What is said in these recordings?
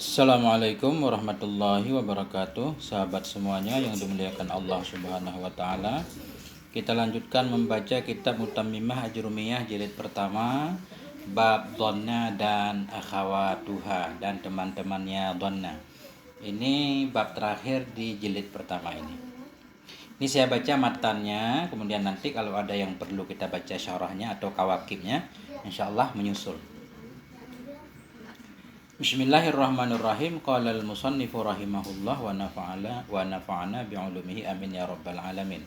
Assalamualaikum warahmatullahi wabarakatuh. Sahabat semuanya yang dimuliakan Allah Subhanahu wa taala. Kita lanjutkan membaca kitab Mutammimah Ajrumiyah jilid pertama, bab dhanna dan akhawatuha dan teman-temannya dhanna. Ini bab terakhir di jilid pertama ini. Ini saya baca matannya, kemudian nanti kalau ada yang perlu kita baca syarahnya atau kawakibnya, insyaallah menyusul. Bismillahirrahmanirrahim. Qala al-musannifu rahimahullah wa nafa'ana bi'ulumihi amin ya rabbal alamin.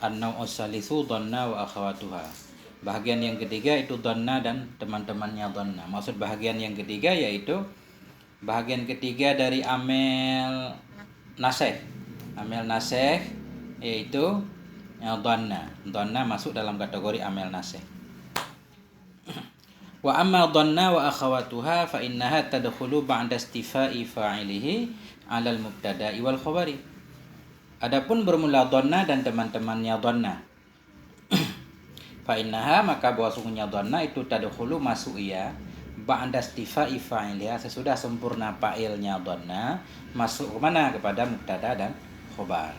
An-naw'us salisu dhanna wa akhawatuha. Bahagian yang ketiga itu dhanna dan teman-temannya dhanna. Maksud bahagian yang ketiga yaitu bahagian ketiga dari amel nasih. Amel nasih yaitu dhanna. Dhanna masuk dalam kategori amel nasih. Wa amma dhanna wa akhawatuha fa innaha tadkhulu ba'da istifa'i fa'ilihi 'ala al-mubtada'i wal khabari. Adapun bermula dhanna dan teman-temannya dhanna. Fa innaha maka bahwasanya dhanna itu tadkhulu masuk ia ba'da istifa'i fa'iliha sesudah sempurna fa'ilnya dhanna masuk ke mana? Kepada mubtada dan khabar.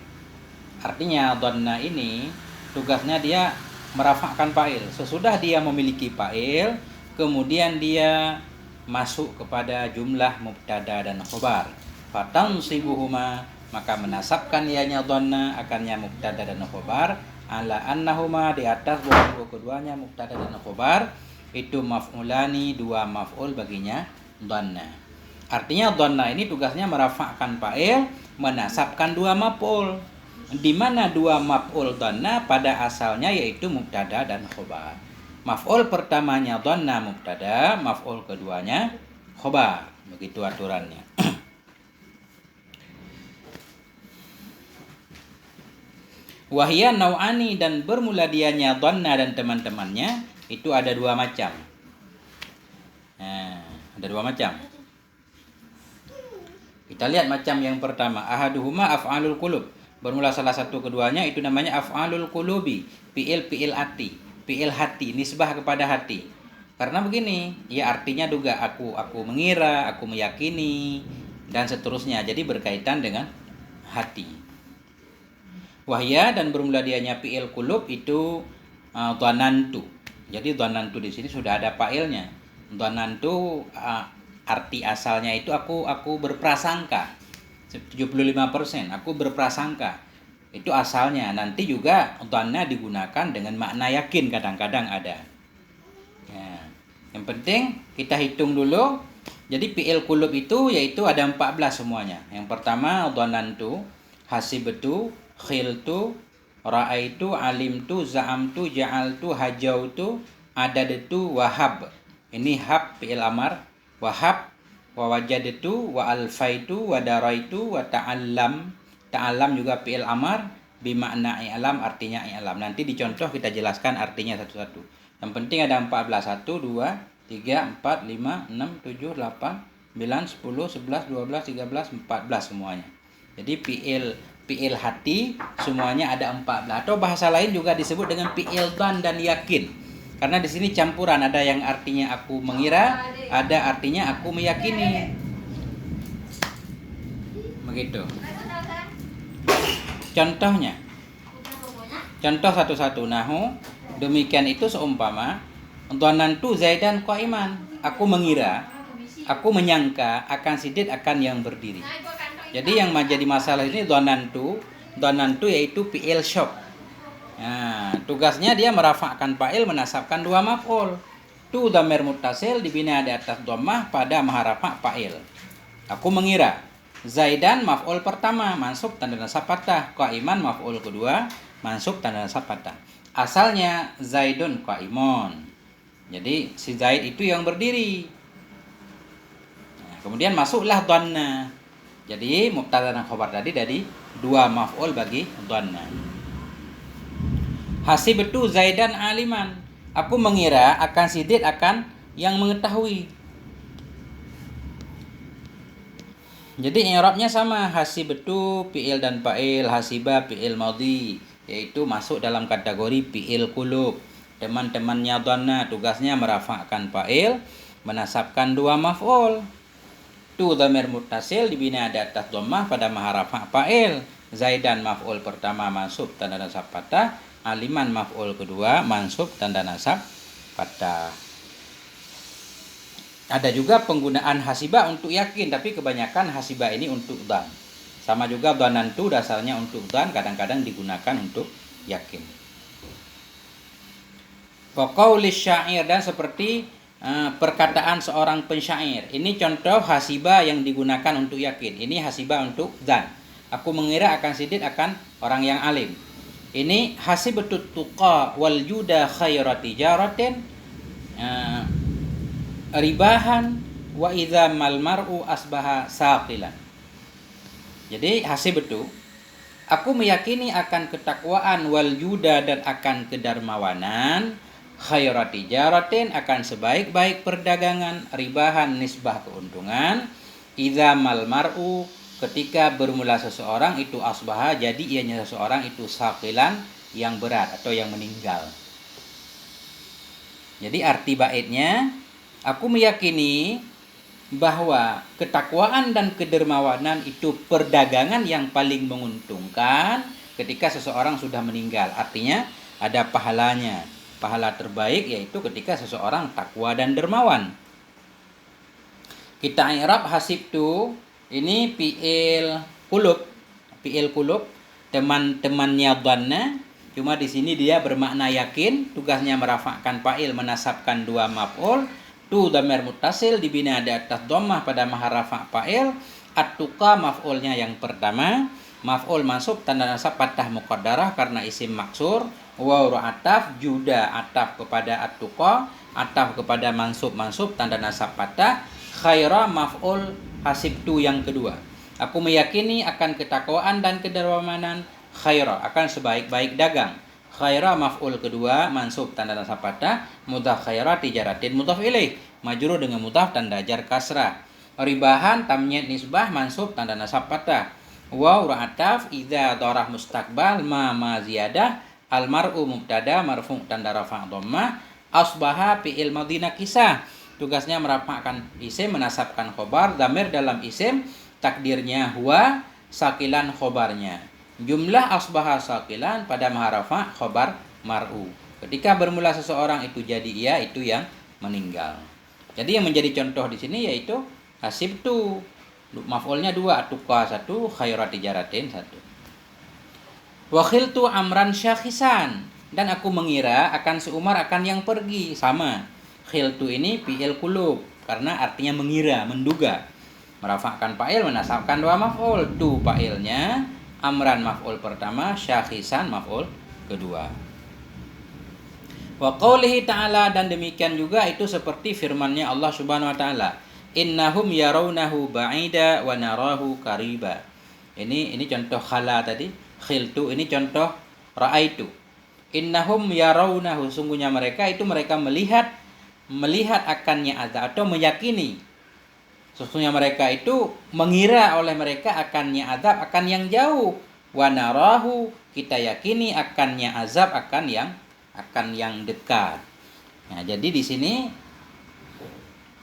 Artinya dhanna ini tugasnya dia merafakkan fa'il. Sesudah dia memiliki fa'il, kemudian dia masuk kepada jumlah mubtada dan khabar. Fatansibuhuma maka menasabkan ianya dhanna akannya mubtada dan khabar ala annahuma di atas bahwa keduanya mubtada dan khabar itu maf'ulani, dua maf'ul baginya dhanna. Artinya dhanna ini tugasnya merafakkan fa'il, menasabkan dua maf'ul. Di mana dua maf'ul dhanna pada asalnya yaitu mubtada dan khabar. Maf'ul pertamanya dhanna mubtada, maf'ul keduanya khabar. Begitu aturannya. Wahia nau'ani dan bermula dianya dhanna dan teman-temannya itu ada dua macam. Nah, ada dua macam. Kita lihat macam yang pertama, ahaduhuma af'alul qulub. Bermula salah satu keduanya itu namanya af'alul qulubi, fi'il hati. Fi'il hati, nisbah kepada hati. Karena begini, ya artinya juga aku mengira, aku meyakini dan seterusnya. Jadi berkaitan dengan hati. Wahya dan bermula dianya fi'il qulub itu dhanantu. Jadi dhanantu di sini sudah ada fa'ilnya. Dhanantu arti asalnya itu aku berprasangka. 75% aku berprasangka. Itu asalnya. Nanti juga dhanna digunakan dengan makna yakin kadang-kadang ada. Ya. Yang penting kita hitung dulu. Jadi fi'il qulub itu yaitu ada 14 semuanya. Yang pertama dhanantu, hasibtu, khiltu, ra'aitu, alimtu, za'amtu, ja'altu, hajautu, adadtu, wahab. Ini hab fi'il amar, wahab, wa wajadtu, wa alfaitu, wa daraitu, wa ta'allam. Ta'allam juga fi'il amar bimakna i'lam, artinya i'lam. Nanti dicontoh kita jelaskan artinya satu-satu. Yang penting ada 14. 1, 2, 3, 4, 5, 6, 7, 8, 9, 10, 11, 12, 13, 14 semuanya. Jadi fi'il hati semuanya ada 14. Atau bahasa lain juga disebut dengan fi'il dhan dan yakin. Karena di sini campuran, ada yang artinya aku mengira, ada artinya aku meyakini. Begitu. Contohnya. Contoh satu-satu. Nahu, demikian itu seumpama dhanantu Zaidan qa'iman. Aku mengira, aku menyangka akan Sidid akan yang berdiri. Jadi yang menjadi masalah ini dhanantu yaitu fi'il syok. Nah, tugasnya dia merafakkan fa'il, menasabkan dua maf'ul. Tu dhamir muttasil dibina di atas dhammah pada maharafa fa'il. Aku mengira. Zaidan maf'ul pertama mansub tanda nasab fathah, qa'iman maf'ul kedua mansub tanda nasab fathah. Asalnya Zaidun qa'imun. Jadi si Zaid itu yang berdiri. Nah, kemudian masuklah dhanna. Jadi mubtada dan khabar tadi dari dua maf'ul bagi dhanna. Hasibtu Zaidan aliman. Aku mengira akan Sidid akan yang mengetahui. Jadi i'rabnya sama, hasibtu fi'il dan fa'il, hasiba fi'il madhi, yaitu masuk dalam kategori fi'il qulub. Teman-temannya dhanna tugasnya merafakkan fa'il, menasabkan dua maf'ul. Tu dhamir muttasil dibina di atas dhammah pada maha rafa' fa'il. Zaidan maf'ul pertama mansub tanda nasab fathah. Aliman maf'ul kedua mansub tanda nasab fathah. Ada juga penggunaan hasibah untuk yakin, tapi kebanyakan hasibah ini untuk dhan. Sama juga dhanantu dasarnya untuk dhan, kadang-kadang digunakan untuk yakin. Wa qaulis syair, dan seperti perkataan seorang pensyair. Ini contoh hasibah yang digunakan untuk yakin. Ini hasibah untuk dhan. Aku mengira akan sidid akan orang yang alim. Ini hasibatut tuqa wal juda khairat tijaratin ribahan wa idza mal mar'u asbaha saqilan. Jadi hasibatu, aku meyakini akan ketakwaan wal juda dan akan kedermawanan, khairat tijaratin akan sebaik-baik perdagangan, ribahan nisbah keuntungan, idza mal mar'u ketika bermula seseorang itu asbaha jadi ianya seseorang itu saqilan yang berat atau yang meninggal. Jadi arti baitnya, aku meyakini bahwa ketakwaan dan kedermawanan itu perdagangan yang paling menguntungkan ketika seseorang sudah meninggal. Artinya ada pahalanya. Pahala terbaik yaitu ketika seseorang takwa dan dermawan. Kita i'rab hasibtu, ini fi'il qulub. Fi'il qulub teman-temannya dhanna, cuma di sini dia bermakna yakin, tugasnya merafa'kan fa'il, menasabkan dua maf'ul. Tu dhamir muttasil dibina di atas dhammah pada maha rafa' fa'il. At-tuqa maf'ulnya yang pertama, maf'ul mansub tanda nasab fathah muqaddarah karena isim maksur. Waw ataf, juda ataf kepada at-tuqa, ataf kepada mansub tanda nasab fathah. Khaira maf'ul hasibtu yang kedua. Aku meyakini akan ketakwaan dan kedermawanan, khaira akan sebaik-baik dagang. Khaira maf'ul kedua mansub tanda nasab fathah. Mudhaf khaira tijaratin mudhaf ilaih majrur dengan mudhaf tanda jar kasrah. Ribahan tamyiz nisbah mansub tanda nasab fathah. Waw ataf, idza dharah mustaqbal ma ziyadah. Al-mar'u mubtada marfu' tanda rafa' dhammah. Asbaha fi'il madhi nakisah, tugasnya merafa'kan isim menasabkan khobar. Dhamir dalam isim, takdirnya huwa, sakilan khobarnya. Jumlah asbaha sakilan pada maha rafa' khobar mar'u. Ketika bermula seseorang itu jadi ia, itu yang meninggal. Jadi yang menjadi contoh di sini yaitu hasibtu, maf'ulnya dua, atuqa satu, khairat tijaratin satu. Wa khiltu amran syakhisan, dan aku mengira akan si Umar akan yang pergi. Sama, khiltu ini fi'il qulub karena artinya mengira, menduga. Merafa'kan fa'il, menasabkan dua maf'ul. Tu fa'ilnya, amran maf'ul pertama, syakhisan maf'ul kedua. Wa qaulihi ta'ala, dan demikian juga itu seperti firman-Nya Allah Subhanahu wa taala. Innahum yarawnahu ba'ida wa narahu qariba. Ini contoh khala tadi. Khiltu ini contoh ra'aitu. Innahum yarawnahu, sungguhnya mereka itu mereka melihat akannya azab atau meyakini. Sesungguhnya mereka itu mengira oleh mereka akannya azab akan yang jauh. Wa narahu, kita yakini akannya azab akan yang dekat. Nah, jadi di sini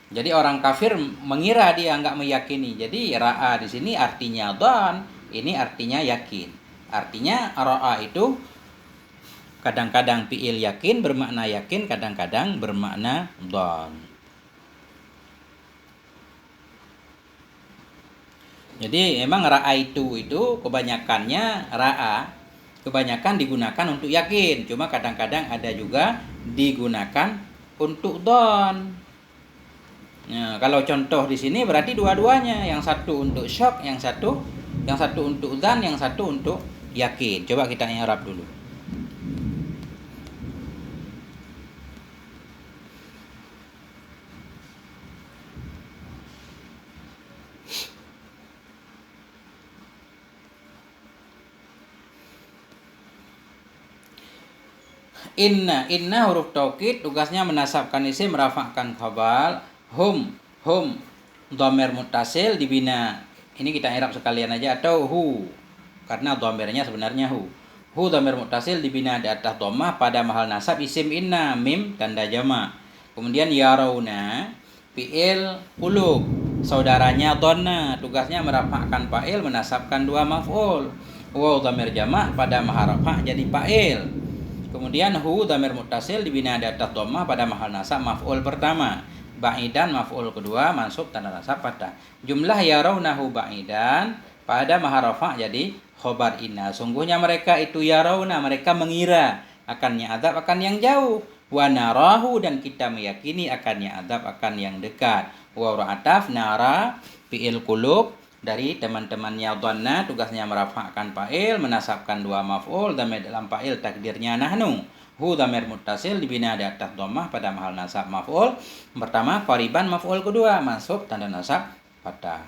jadi orang kafir mengira, dia enggak meyakini. Jadi ra'a di sini artinya dhan, ini artinya yakin. Artinya ra'a itu kadang-kadang fi'il yakin bermakna yakin, kadang-kadang bermakna dhan. Jadi memang ra'a itu kebanyakannya ra'a, kebanyakan digunakan untuk yakin, cuma kadang-kadang ada juga digunakan untuk dhan. Nah, kalau contoh di sini berarti dua-duanya, yang satu untuk syok, yang satu untuk dhan, yang satu untuk yakin. Coba kita i'rab dulu. Inna huruf taukid, tugasnya menasabkan isim, merafa'kan khabar. Hum dhamir muttasil dibina, ini kita i'rab sekalian aja, atau hu karena dhamirnya sebenarnya hu. Hu dhamir muttasil dibina di atas dhammah pada mahal nasab isim inna, mim tanda jama'. Kemudian yarawna fi'il qulub, saudaranya dhanna, tugasnya merafa'kan fa'il, menasabkan dua maf'ul. Waw dhamir jamak pada mahal rafa' jadi fa'il. Kemudian hu dhamir muttasil dibina di atas dhammah pada mahal nasab maf'ul pertama. Ba'idan maf'ul kedua mansub tanda nasab fathah. Jumlah yarawnahu ba'idan pada mahal rafa' jadi khobar inna. Sungguhnya mereka itu yarawna, mereka mengira akannya azab akan yang jauh. Wa narahu, dan kita meyakini akannya azab akan yang dekat. Wa ra'ataf nara fi'il qulub dari teman-temannya dhanna, tugasnya merafa'kan fa'il, menasabkan dua maf'ul, dhamir dalam fa'il takdirnya nahnu. Hu dhamir muttasil dibina di atas dhammah pada mahal nasab maf'ul pertama, qariban maf'ul kedua, mansub tanda nasab fathah.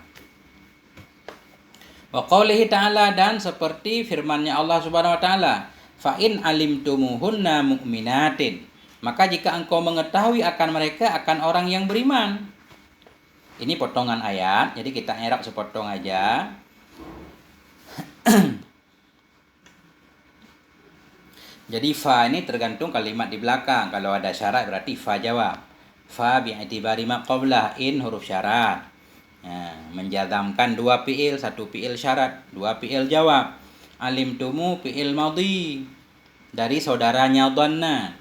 Wa qaulihi ta'ala, dan seperti firman-Nya Allah Subhanahu wa taala, fa in alimtumuhunna mu'minatin, maka jika engkau mengetahui akan mereka akan orang yang beriman. Ini potongan ayat, jadi kita i'rab sepotong aja. Jadi fa ini tergantung kalimat di belakang. Kalau ada syarat berarti fa jawab. Fa bi'itibari ma qablah, in huruf syarat. Nah, menjazamkan dua fi'il, satu fi'il syarat, dua fi'il jawab. Alimtumu fi'il madhi dari saudaranya dhanna.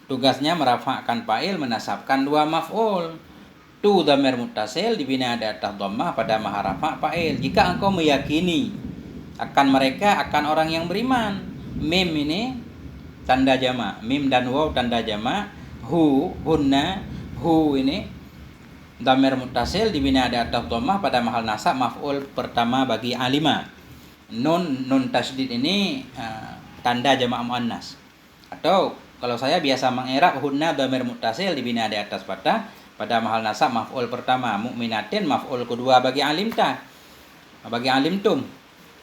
Tugasnya merafa'kan fa'il, menasabkan dua maf'ul. Tu dhamir muttasil dibina di atas dhammah pada mahal rafa' fa'il. Jika engkau meyakini akan mereka akan orang yang beriman. Mim ini tanda jamak, mim dan waw tanda jamak. Hu hunna, hu ini dhamir muttasil dibina di atas dhammah pada mahal nasab maf'ul pertama bagi alima. Nun tasydid ini tanda jamak muannas. Atau kalau saya biasa meng'irab hunna dhamir muttasil dibina di atas fathah pada mahal nasab maf'ul pertama, mu'minatin maf'ul kedua bagi alimta, bagi alimtum,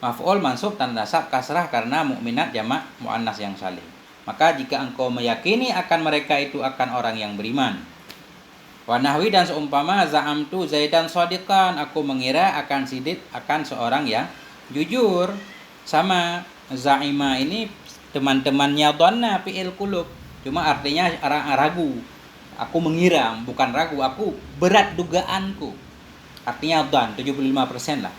maf'ul mansub tanda nasab kasrah karena mukminat jamak muannas yang salim. Maka jika engkau meyakini akan mereka itu akan orang yang beriman. Wa nahwi, dan seumpama za'amtu zaidan shadiqan, aku mengira akan Zaid akan seorang yang jujur. Sama za'ima ini teman-temannya dhanna fi'il qulub, cuma artinya ragu. Aku mengira, bukan ragu, aku berat dugaanku. Artinya dhan 75% lah.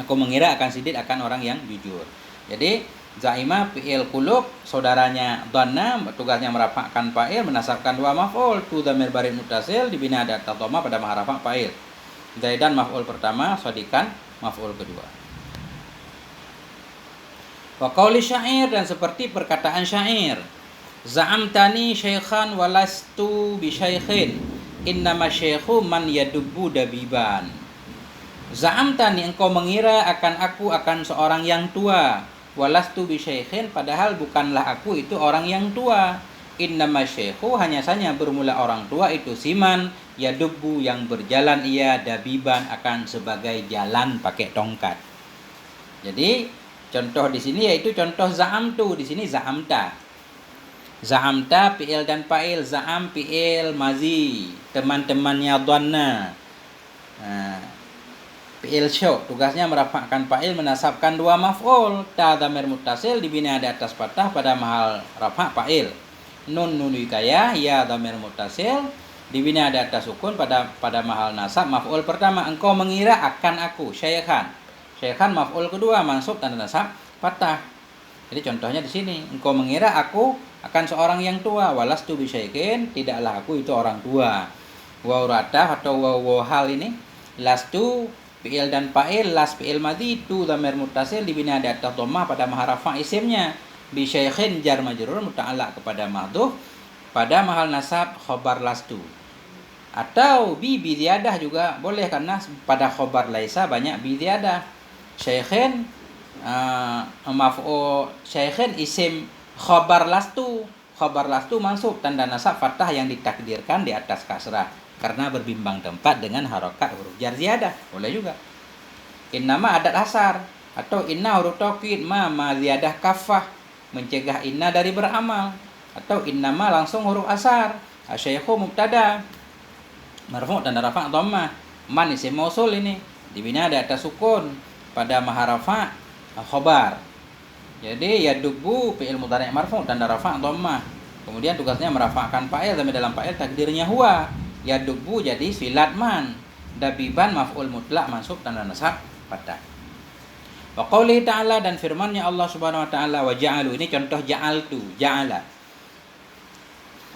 Aku mengira akan Zaid akan orang yang jujur. Jadi za'ima fi'il qulub, saudaranya dhanna, tugasnya merafa'kan fa'il, menasabkan dua maf'ul. Tu dhamir barid muttasil dibina di atas dhammah pada mahal rafa' fa'il. Zaidan maf'ul pertama, shadiqan maf'ul kedua. Wa qauli syair, dan seperti perkataan syair. Za'amtani syaikhan walastu bi syaikhin, innama syaikhu man yadubbu dabiban. Za'amtani, engkau mengira akan aku akan seorang yang tua. Walastu bi syaikhin, padahal bukanlah aku itu orang yang tua. Innama syaikhu, hanya saja bermula orang tua itu siman, yadubbu yang berjalan ia, dabiban akan sebagai jalan pakai tongkat. Jadi contoh di sini yaitu contoh za'amtu, di sini za'amta. Za'amta fi'il dan fa'il, za'am fi'il mazi, teman-temannya dhanna. Fi'il syuk, tugasnya merafa'kan fa'il, menasabkan dua maf'ul. Ta dhamir muttasil dibina di atas fathah pada mahal rafa' fa'il. Nun wikayah, ya dhamir muttasil dibina di atas sukun pada mahal nasab maf'ul pertama. Engkau mengira akan aku, syaikhan. Syaikhan maf'ul kedua, mansub tanda nasab fathah. Jadi contohnya di sini, engkau mengira aku akan seorang yang tua. Walastu bi syaikhin, tidaklah aku itu orang tua. Waw ratah atau waw hal ini, lastu fi'il dan fa'il, las fi'il madhi, tu dhamir muttasil dibina di atas dhammah pada mahal rafa' isimnya. Bi syaikhin jar majrur muta'allaq kepada mahdhuf pada mahal nasab khobar lastu. Atau bi ziyadah juga boleh, karena pada khobar laisa banyak bi ziyadah. Syaikhin maf'ul, syaikhin isim khabar lastu. Khabar lastu mansub tanda nasab fathah yang ditakdirkan di atas kasrah karena berbimbang tempat dengan harokat huruf jar ziyadah. Boleh juga. Innama adat asar, atau inna huruf taukid, ma ziyadah kafah mencegah inna dari beramal, atau innama langsung huruf asar. Asyaikhu mubtada marfu' tanda rafa' dhammah. Man isim mausul ini dibina di atas sukun pada mahal rafa' khobar. Jadi yadubbu fi'il mudhari' marfu' tanda rafa' dhammah. Kemudian tugasnya merafa'kan fa'il, tapi dalam fa'il takdirnya huwa. Yadubu jadi silat man. Dabiban maf'ul mutlak mansub tanda nasab fathah. Wa qoulihi ta'ala, dan firman-Nya Allah Subhanahu wa taala, wa ja'alu, ini contoh ja'altu, ja'ala.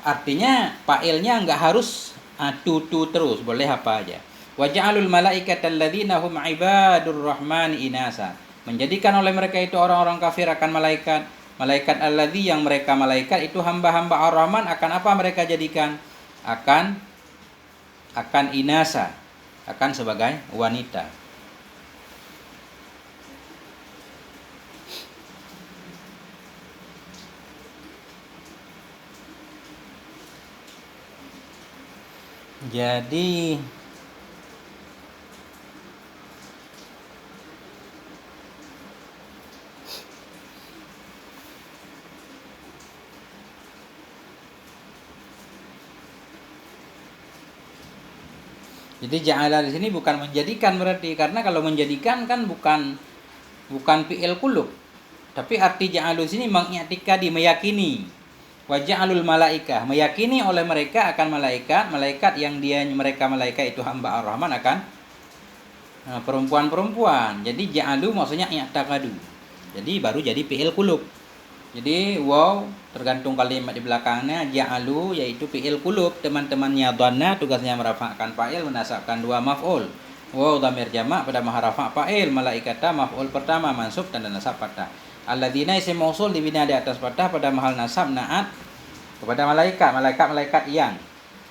Artinya fa'ilnya enggak harus tu terus, boleh apa aja. Wa ja'alul malaikata alladzina hum ibadur rahmani inasa. Menjadikan oleh mereka itu orang-orang kafir akan malaikat. Malaikat alladzi, yang mereka malaikat itu hamba-hamba Ar-Rahman, akan apa mereka jadikan? Akan inasa, akan sebagai wanita. Jadi ja'ala di sini bukan menjadikan berarti, karena kalau menjadikan kan bukan fi'il qulub. Tapi arti ja'alu di sini mengiktikadi, meyakini. Wa ja'alul malaikah, meyakini oleh mereka akan malaikat yang mereka malaikat itu hamba Ar-Rahman, akan perempuan-perempuan. Jadi ja'alu maksudnya i'taqadu. Jadi baru jadi fi'il qulub. Jadi wow tergantung kalimat di belakangnya. Ja'alu yaitu fi'il qulub, teman-temannya dhanna, tugasnya merafa'kan fa'il, menasabkan dua maf'ul. Wow dhamir jamak pada maha rafa' fa'il, malaikata maf'ul pertama mansub tanda nasab fathah. Alladzina isim mausul dibina di atas fathah pada mahal nasab na'at kepada malaikat yang.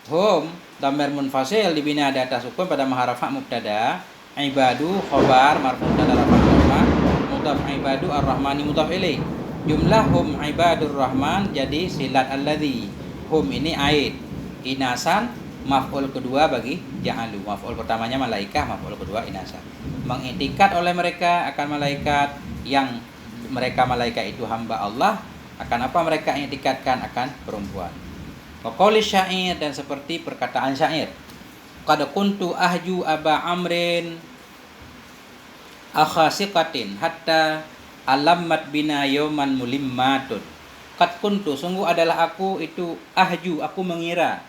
Hum dhamir munfasil dibina di atas sukun pada maha rafa' mubtada. Ibadu khobar marfu' tanda rafa' dhamma, mudhaf ibadu ar-rahmani mudhaf ilaih. Jumlah hum ibadur rahman jadi silat alladzi. Hum ini aid. Inasan maf'ul kedua bagi ja'alu. Maf'ul pertamanya malaikah, maf'ul kedua inasan. Mengiktikat oleh mereka akan malaikat yang mereka malaikat itu hamba Allah. Akan apa mereka iktikadkan? Akan perempuan. Wa qauli syair, dan seperti perkataan syair. Qad kuntu ahju aba amrin akhasiqatin hatta alammat bina yawman mulimmatun. Qad kuntu, sungguh adalah aku itu ahju, aku mengira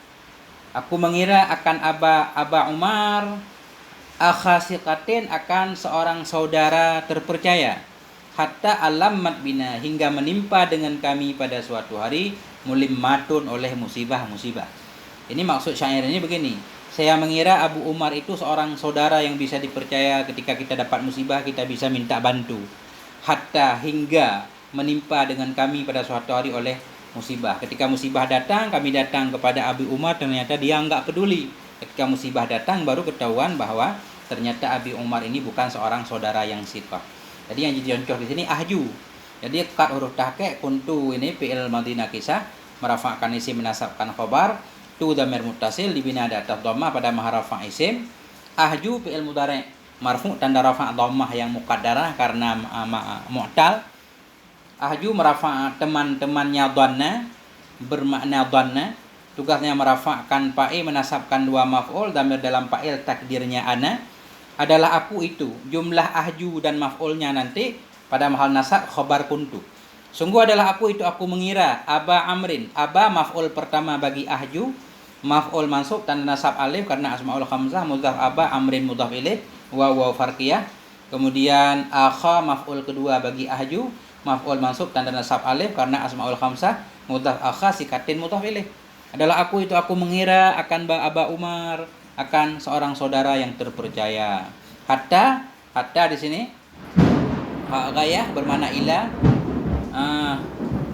akan Aba Umar akhasiqatin, akan seorang saudara terpercaya. Hatta alammat bina, hingga menimpa dengan kami pada suatu hari mulimmatun, oleh musibah-musibah. Ini maksud syair ini begini. Saya mengira Abu Umar itu seorang saudara yang bisa dipercaya, ketika kita dapat musibah kita bisa minta bantu. Hatta, hingga menimpa dengan kami pada suatu hari oleh musibah. Ketika musibah datang, kami datang kepada Abu Umar, ternyata dia enggak peduli. Ketika musibah datang baru ketahuan bahwa ternyata Abi Umar ini bukan seorang saudara yang siqah. Jadi yang jadi contoh di sini ahju. Jadi qad huruf tahqiq, kuntu ini fi'il madhi nakisah, merafa'kan isim, menasabkan khabar. Tu dhamir muttasil dibina di atas dhammah pada maha rafa' isim. Ahju fi'il mudhari' marfu' tanda rafa' dhammah yang muqaddarah karena mu'tal. Ahju merafa' teman-temannya dhanna, bermakna dhanna. Tugasnya merafa'kan fa'il, menasabkan dua maf'ul, dhamir dalam fa'il takdirnya ana. Adalah aku itu. Jumlah ahju dan maf'ulnya nanti pada mahal nasab khabar kuntu. Sungguh adalah aku itu, aku mengira Aba Amrin. Aba maf'ul pertama bagi ahju, maf'ul mansub tanda nasab alif karena asmaul khamsah, mudhaf Aba, Amrin mudhaf ilaih, waw farqiyah. Kemudian akha maf'ul kedua bagi ahju, maf'ul mansub tanda nasab alif karena asmaul khamsah, mudhaf akha sikatin mudhaf ilaih. Adalah aku itu, aku mengira akan Aba Umar, akan seorang saudara yang terpercaya. Hatta di sini ghayah bermakna ila.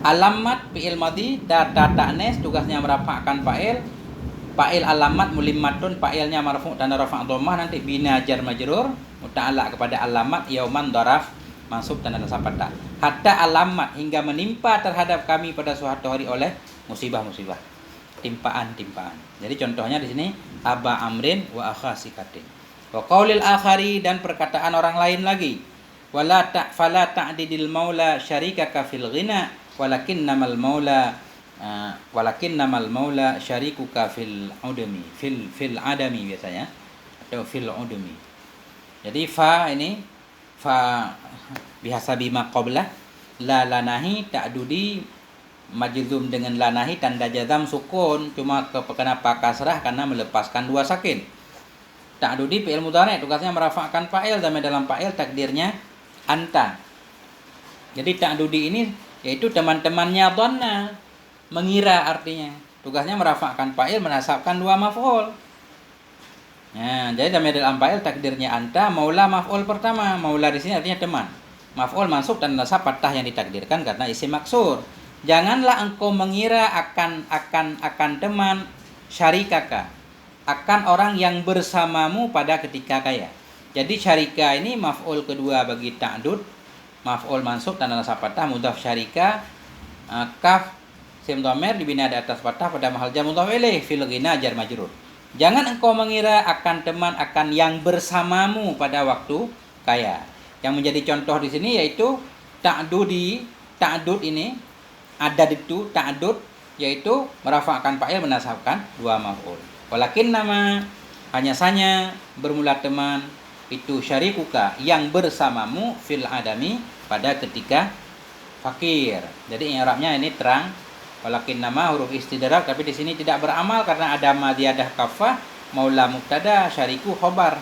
Alamat fi'il madhi ta'nes, tugasnya merafa'kan fa'il alamat mulimmatun, fa'ilnya marfu' tanda rafa' dhammah, nanti bina jar majrur muta'allaq kepada alamat, yauman dharaf mansub tanda nasab fathah. Hatta alamat, hingga menimpa terhadap kami pada suatu hari oleh musibah-musibah, timpaan. Jadi contohnya di sini Aba Amrin wa akhasikatin. Wa qaulil akhari, dan perkataan orang lain lagi. Fala ta'didil maula syarikaka fil ghina walakinnamal maula syarikuka fil udmi, fil adami biasanya, atau fil udmi. Jadi fa bihasabi ma qablah la lanahi ta'dudi majzum dengan lanahi tanda jazam sukun, cuma kenapa kasrah karena melepaskan dua sakin. Ta'dudi fi'il mudhari' tugasnya merafa'kan fa'il, damai dalam fa'il takdirnya anta. Jadi ta'dudi ini yaitu teman-temannya dhanna, mengira artinya. Tugasnya merafa'kan fa'il, menasabkan dua maf'ul. Nah, jadi damai dalam fa'il takdirnya anta, maula maf'ul pertama. Maula di sini artinya teman. Maf'ul mansub dan nasab fathah yang ditakdirkan karena isim maksur. Janganlah engkau mengira akan teman syarikaka, akan orang yang bersamamu pada ketika kaya. Jadi syarika ini maf'ul kedua bagi ta'dud, maf'ul mansub tanda nasab fathah, mudhaf syarika, kaf sim dhamir dibina di atas fathah pada mahal jar mudhaf ilaih, fil ghina jar majrur. Jangan engkau mengira akan teman akan yang bersamamu pada waktu kaya. Yang menjadi contoh di sini yaitu ta'dud ini ada itu ta'dud yaitu merafa'kan fa'il menasabkan dua maf'ul. Walakin nama hanya saja bermula teman itu syarikuka yang bersamamu fil adami pada ketika fakir. Jadi i'rabnya ini terang. Walakin nama huruf istidrak tapi di sini tidak beramal karena ada madiyadah kafah, maula mubtada, syariku khobar.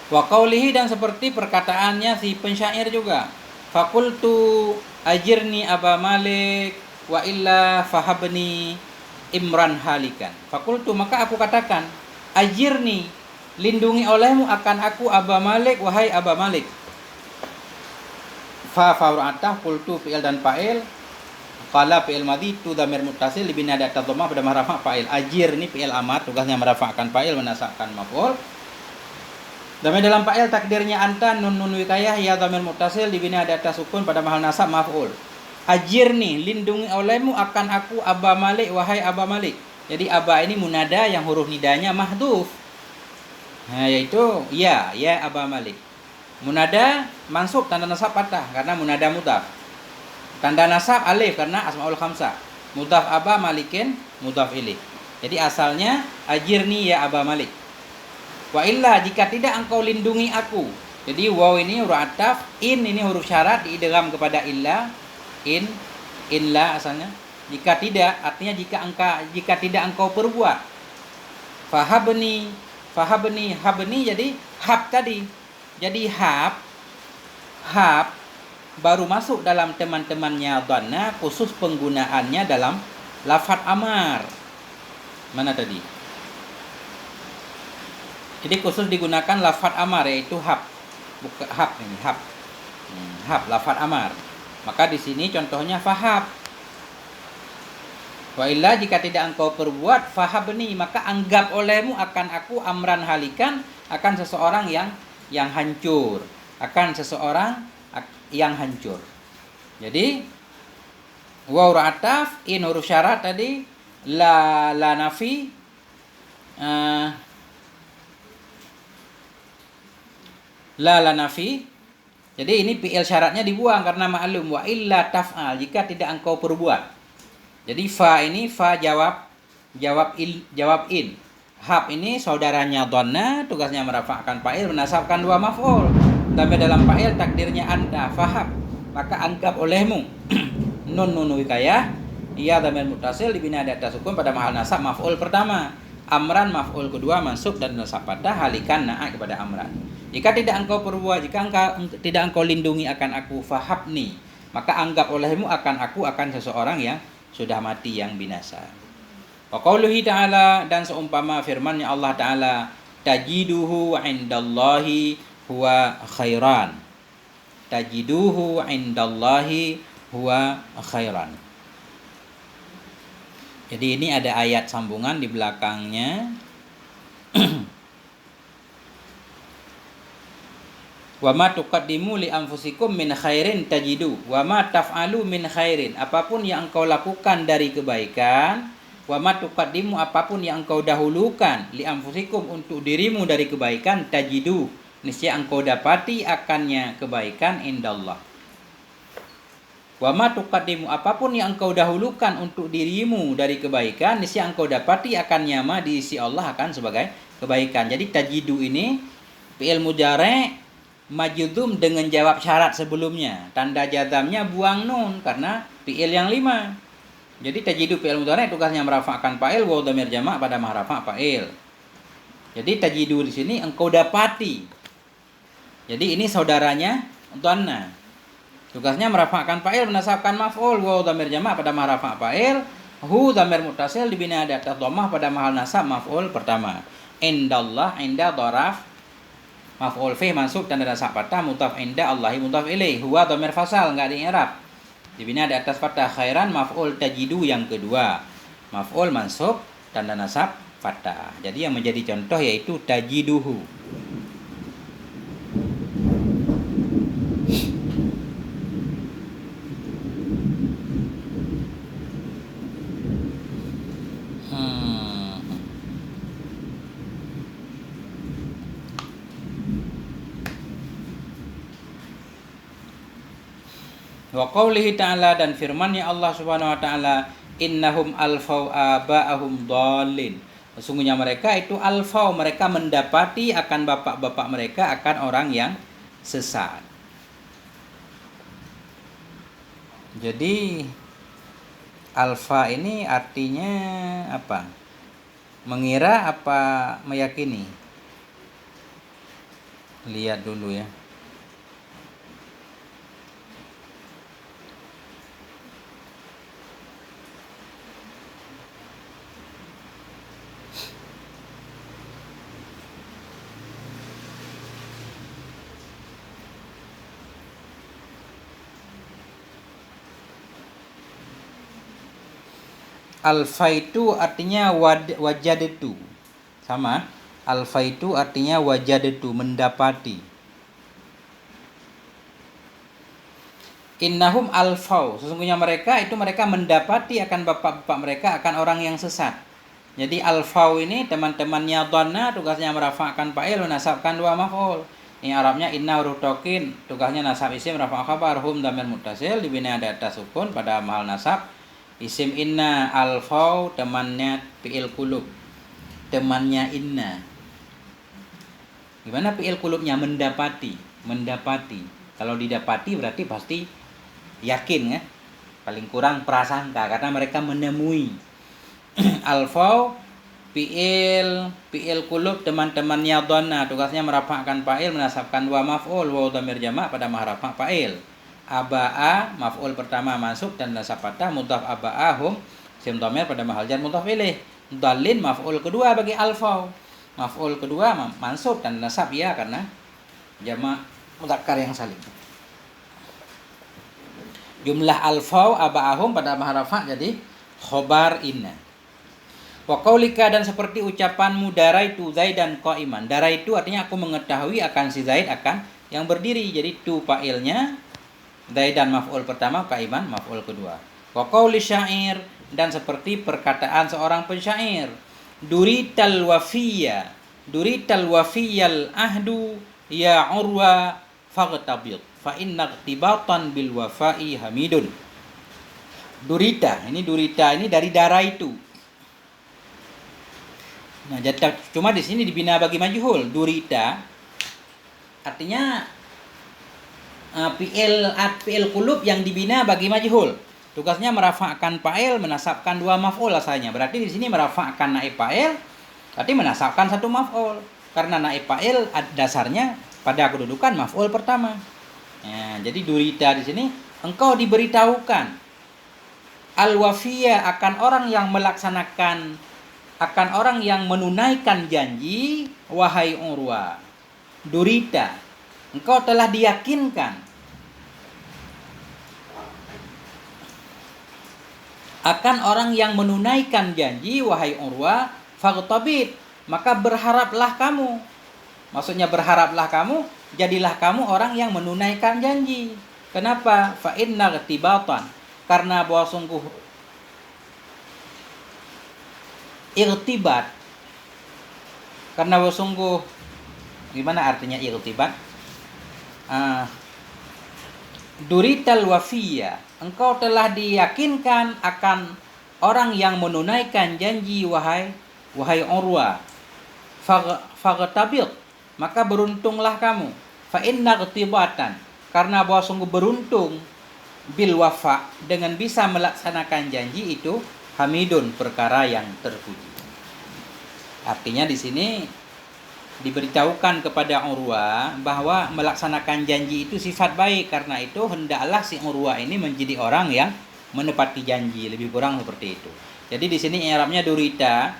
Wa qaulihi dan seperti perkataannya si pensyair juga. Fakultu ajirni Aba Malik wa illa fahabni imran halikan. Fakultu maka aku katakan, ajirni lindungi olehmu akan aku Aba Malik wahai Aba Malik. Fa fa'atah qultu fi'il dan fa'il. Qala fi'il madhi tu dhamir muttasil libina data dhammah pada marafa fa'il. Ajirni fi'il amar tugasnya merafa'kan fa'il menasabkan maf'ul. Damai dalam fa'il takdirnya anta nun wikayah ya dhamir muttasil dibina ada atas sukun pada mahal nasab maf'ul. Ajirni lindungi olehmu akan aku Aba Malik wahai Aba Malik. Jadi aba ini munada yang huruf nidanya mahdhuf. Nah, yaitu ya Aba Malik. Munada mansub tanda nasab fathah karena munada mudhaf. Tanda nasab alif karena asmaul khamsah. Mudhaf Aba Malikin mudhaf ilaih. Jadi asalnya ajirni ya Aba Malik. Wa illa jika tidak engkau lindungi aku. Jadi waw ini huruf ataf, in ini huruf syarat diidgham kepada illa, inla asalnya. Jika tidak artinya jika tidak engkau perbuat. Fahabni habni jadi hab tadi. Jadi hab baru masuk dalam teman-temannya dhanna khusus penggunaannya dalam lafaz amar. Mana tadi? Jadi khusus digunakan lafaz amar yaitu hab. Bukan hab ini, hab. Hab lafaz amar. Maka di sini contohnya fahab. Wa illa jika tidak engkau perbuat fahabni maka anggap olehmu akan aku amran halikan akan seseorang yang hancur, akan seseorang yang hancur. Jadi waw ataf, in huruf syarat tadi, la nafi, la nafi. Jadi ini fi'il syaratnya dibuang karena ma'lum wa illa taf'al jika tidak engkau perbuat. Jadi fa ini fa jawab in. Hab ini saudaranya dhanna, tugasnya merafa'kan fa'il menasabkan dua maf'ul. Tapi dalam fa'il takdirnya anta fahab. Maka anggap olehmu nun wikayah ia dhamir muttasil dibina di atas sukun pada mahal nasab maf'ul pertama. Amran maf'ul kedua mansub dan nasab fathah halikan na'a kepada amran. Jika tidak engkau perbuat, jika tidak engkau lindungi akan aku fahabni, maka anggap olehmu akan aku akan seseorang yang sudah mati yang binasa. Wa qauluhi ta'ala dan seumpama firman-Nya Allah Ta'ala, tajiduhu 'indallahi huwa khairan. Tajiduhu 'indallahi huwa khairan. Jadi ini ada ayat sambungan di belakangnya. Wa ma tuqaddimu li anfusikum min khairin tajidu wa ma taf'alu min khairin. Apapun yang engkau lakukan dari kebaikan, wa ma tuqaddimu apapun yang engkau dahulukan li anfusikum untuk dirimu dari kebaikan tajidu niscaya engkau dapati akannya kebaikan indallah. Wa ma tuqaddimu apapun yang engkau dahulukan untuk dirimu dari kebaikan niscaya engkau dapati akannya ma di sisi Allah akan sebagai kebaikan. Jadi tajidu ini fi'il mudhari' Majzum dengan jawab syarat sebelumnya. Tanda jazamnya buang nun karena fi'il yang 5. Jadi tajidu fi'il mudhari' tugasnya merafa'kan fa'il wa dhamir jama' pada mahrafa' fa'il. Jadi tajidu di sini engkau dapati. Jadi ini saudaranya dhanna. Tugasnya merafa'kan fa'il menasabkan maf'ul wa dhamir jama' pada mahrafa' fa'il. Hu dhamir muttasil dibina di atas dhammah pada mahal nasab maf'ul pertama. Indallah inda dharaf maf'ul fi mansub tanda nasab fathah mudhaf inda Allahi mudhaf ilaih. Huwa dhamir fasal enggak di i'rab. Dibina di atas fathah. Khairan maf'ul tajidu yang kedua. Maf'ul mansub tanda nasab fathah. Jadi yang menjadi contoh yaitu tajiduhu. Wa qaulihi ta'ala dan firman-Nya Allah Subhanahu wa taala, innahum alfau aba'ahum dhalin. Sesungguhnya mereka itu alfau, mereka mendapati akan bapak-bapak mereka akan orang yang sesat. Jadi alfa ini artinya apa? Mengira apa meyakini? Lihat dulu ya. Alfaitu artinya wajadtu. Sama. Alfaitu artinya wajadtu, mendapati. Innahum alfau. Sesungguhnya mereka mendapati akan bapak-bapak mereka akan orang yang sesat. Jadi alfau ini teman-temannya dhanna, tugasnya merafa'kan fa'il menasabkan dua maf'ul. Ini Arabnya inna huruf tauqid, tugasnya nasab isim rafa' khabar, hum dhamir muttasil dibina di atas sukun pada mahal nasab. Isim inna alfau temannya fi'il qulub. Temannya inna. Gimana fi'il qulubnya? Mendapati. Kalau didapati berarti pasti yakin ya. Paling kurang prasangka karena mereka menemui. Alfau fi'il qulub teman-temannya dhanna, tugasnya merafa'kan fa'il menasabkan dua maf'ul wa dhamir jama' pada mahrafa' fa'il. Aba'a maf'ul pertama masuk dan nasab fathah mudhaf aba'ahum sim dhamir pada mahal jar mudhaf ilaih. Dhalin maf'ul kedua bagi alfau. Maf'ul kedua mansub dan nasab ya karena jamak mudzakkar yang salim. Jumlah alfau aba'ahum pada mahrafa jadi khobar inna. Wa qaulika dan seperti ucapanmu daraitu Zaidan qa'iman. Daraitu artinya aku mengetahui akan si Zaid akan yang berdiri. Jadi tu fa'ilnya Zaidan maf'ul pertama, qa'iman maf'ul kedua. Wa qauli syair dan seperti perkataan seorang pensyair. Durital wafiyal ahdu ya urwa faghtabid fa inna iqtibatan bil wafa'i hamidun. Durita ini dari darah itu. Nah, cuma di sini dibina bagi majhul. Durita artinya fi'il qulub yang dibina bagi majhul. Tugasnya merafa'kan fa'il menasabkan dua maf'ul asalnya. Berarti di sini merafa'kan naib fa'il, berarti menasabkan satu maf'ul. Karena naib fa'il dasarnya pada kedudukan maf'ul pertama. Ya, jadi durita di sini engkau diberitahukan al-wafiyah akan orang yang melaksanakan, akan orang yang menunaikan janji, wahai Urwa. Durita, engkau telah diyakinkan akan orang yang menunaikan janji, wahai Urwa, faghtabit, maka berharaplah kamu. Maksudnya berharaplah kamu, jadilah kamu orang yang menunaikan janji. Kenapa? Fa inna iqtibatan, karena bahwa sungguh irtibat, karena bahwa sungguh, gimana artinya irtibat? Durital wafiyah, engkau telah diyakinkan akan orang yang menunaikan janji, wahai Urwa. Faghtabit, maka beruntunglah kamu. Fa inna qtibatan, karena bahwa sungguh beruntung, bil wafa, dengan bisa melaksanakan janji itu, hamidun, perkara yang terpuji. Artinya di sini diberitahukan kepada Urwa bahwa melaksanakan janji itu sifat baik, karena itu hendaklah si Urwa ini menjadi orang yang menepati janji, lebih kurang seperti itu. Jadi di sini i'rabnya durita,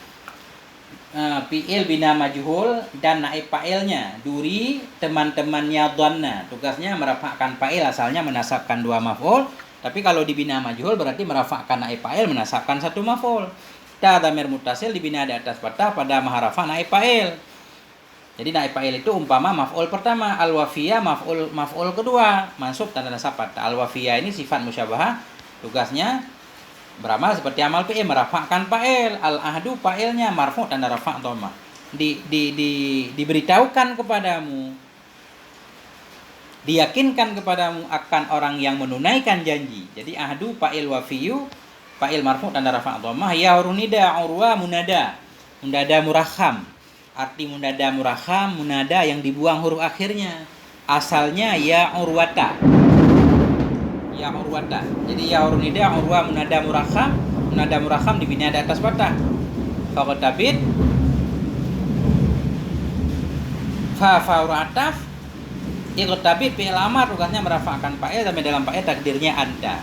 fi'il bina majhul dan naib fa'ilnya. Duri teman-temannya dhanna, tugasnya merafa'kan fa'il, asalnya menasabkan 2 maf'ul, tapi kalau dibina majhul berarti merafa'kan naib fa'il, menasabkan 1 maf'ul. Ta dhamir muttasil dibina di atas fathah pada maharafa naib fa'il. Jadi naib fa'il itu umpama maf'ul pertama, al-wafiyah maf'ul kedua, mansub tanda nasab fathah. Al-wafiyah ini sifat musyabahah, tugasnya beramal seperti amal fi'il, merafa'kan fa'il. Al-ahdu fa'ilnya, marfu' tanda rafa' dhamma. Diberitahukan kepadamu, diyakinkan kepadamu akan orang yang menunaikan janji. Jadi ahdu fa'il, wafiyu fa'il, marfu' tanda rafa' dhamma. Ya urunida, urwa munada, munada murakham. Arti munada murakham, munada yang dibuang huruf akhirnya. Asalnya ya urwata, ya urwata. Jadi ya urunida, urwa munada murakham dibina di atas fathah. Faqtabit fa fa'urataf iqtabit fi'il amar, tugasnya merafa'kan fa'il, tapi dalam fa'il takdirnya anda.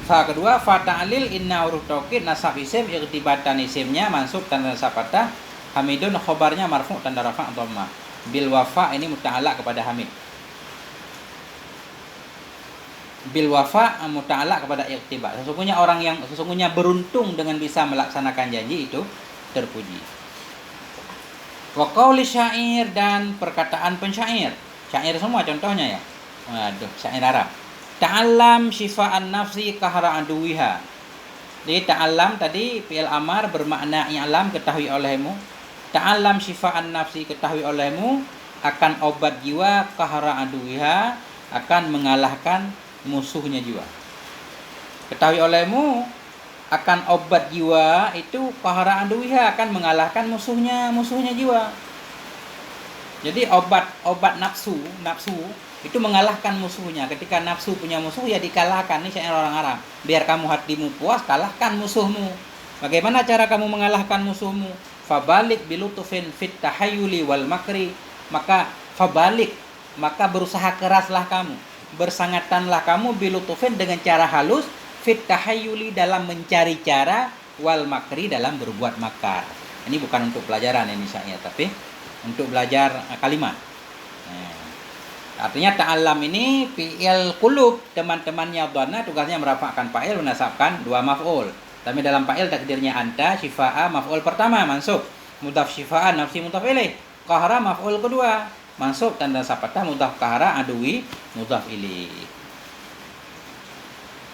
Fa kedua, fa ta'lil inna huruf taukid nasab isim, iqtibatan isimnya mansub tanda nasab fathah, hamidun khobarnya marfu' tanda rafa' dhammah. Bil wafa ini muta'allaq kepada hamid. Bil wafa muta'allaq kepada iqtiba. Sesungguhnya beruntung dengan bisa melaksanakan janji itu terpuji. Wa qauli syair, dan perkataan pensyair. Syair semua contohnya ya. Waduh, syair Arab. Ta'allam syifa'an nafsi kahara aduwiha. Jadi ta'allam tadi fi'il amar bermakna i'lam, ketahui olehmu. Ta'allam syifa'an nafsi, ketahui olehmu akan obat jiwa, kahara aduwiha, akan mengalahkan musuhnya jiwa. Ketahui olehmu akan obat jiwa itu kahara aduwiha, akan mengalahkan musuhnya jiwa. Jadi obat nafsu itu mengalahkan musuhnya. Ketika nafsu punya musuh ya dikalahkan. Ini syair orang Arab. Biar kamu hatimu puas, kalahkan musuhmu. Bagaimana cara kamu mengalahkan musuhmu? Fabalik bilutufin fit tahayyuli wal makri. Maka fabalik, maka berusaha keraslah kamu, bersangatanlah kamu bilutufin dengan cara halus, fit tahayyuli dalam mencari cara, wal makri dalam berbuat makar. Ini bukan untuk pelajaran ini syair, tapi untuk belajar kalimat. Artinya ta'allam ini fi'il qulub, teman-temannya dhanna, tugasnya merafa'kan fa'il, menasabkan 2 maf'ul. Tapi dalam fa'il takdirnya anta, syifa'a maf'ul pertama mansub, mudhaf syifa'a nafsi mudhaf ilaih, qahara maf'ul kedua mansub tanda nasab fathah, mudhaf qahara adui mudhaf ilaih.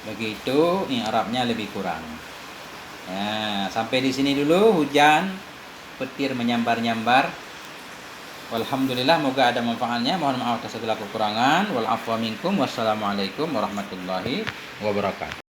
Begitu i'rabnya lebih kurang. Nah, sampai di sini dulu. Hujan petir menyambar-nyambar. Walhamdulillah, moga ada manfaatnya. Mohon maaf atas segala kekurangan. Wal afwa minkum. Wassalamualaikum warahmatullahi wabarakatuh.